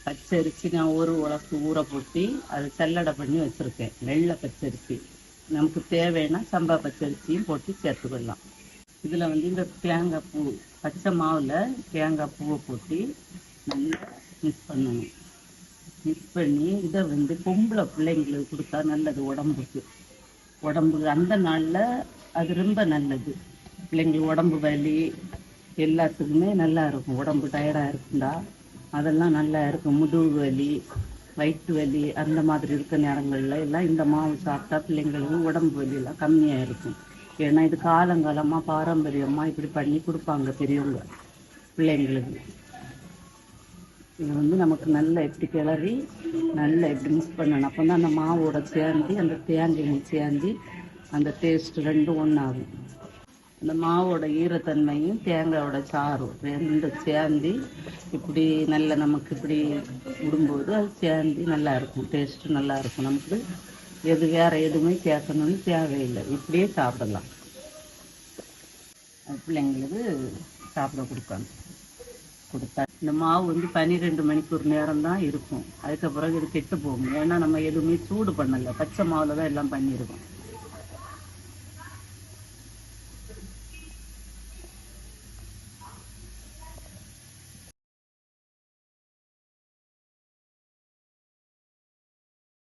பச்சரிசி நான் ஒரு உலக்கு ஊற போட்டு அதை சல்லடை பண்ணி வச்சுருக்கேன். வெள்ளை பச்சரிசி. நமக்கு தேவைன்னா சம்பா பச்சரிசியும் போட்டு சேர்த்துக்கலாம். இதில் இந்த தேங்காய் பூ, பச்சை மாவில் தேங்காய் பூவை போட்டு நல்லா மிக்ஸ் பண்ணணும். மிக்ஸ் பண்ணி இதை பொம்பளை பிள்ளைங்களுக்கு கொடுத்தா நல்லது. உடம்புக்கு அந்த நாளில் அது ரொம்ப நல்லது. பிள்ளைங்களுக்கு உடம்பு வலி எல்லாத்துக்குமே நல்லா இருக்கும். உடம்பு டயர்டாக இருக்குண்டா அதெல்லாம் நல்லா இருக்கும். முதுகு வலி, வயிற்று வலி அந்த மாதிரி இருக்க நேரங்கள்ல எல்லாம் இந்த மாவு சாப்பிட்டா பிள்ளைங்களுக்கு உடம்பு வலியெல்லாம் கம்மியாக இருக்கும். ஏன்னா இது காலங்காலமாக பாரம்பரியமாக இப்படி பண்ணி கொடுப்பாங்க பெரியவங்க பிள்ளைங்களுக்கு. இது நமக்கு நல்லா எப்படி கிளறி நல்லா எப்படி மிக்ஸ் பண்ணணும். அப்போ தான் அந்த மாவோட சேர்ந்து அந்த தேங்காயும் சேர்ந்து அந்த டேஸ்ட் ரெண்டும் ஒன்றாகும். அந்த மாவோட ஈரத்தன்மையும் தேங்காயோட சாரும் ரெண்டு சேர்ந்து இப்படி நல்ல நமக்கு இப்படி விடும்போது அது சேர்ந்து நல்லா இருக்கும். டேஸ்ட்டு நல்லா இருக்கும். நமக்கு வேறு எதுவுமே சேர்க்கணும்னு தேவையில்லை. இப்படியே சாப்பிடலாம். பிள்ளைங்களுக்கு சாப்பிட கொடுத்தா இந்த மாவு 12 மணிக்கு ஒரு நேரம் தான் இருக்கும். அதுக்கப்புறம் இது கெட்டு போகும். ஏன்னா நம்ம எதுவுமே சூடு பண்ணலை, பச்சை மாவில் தான் எல்லாம் பண்ணியிருக்கோம்.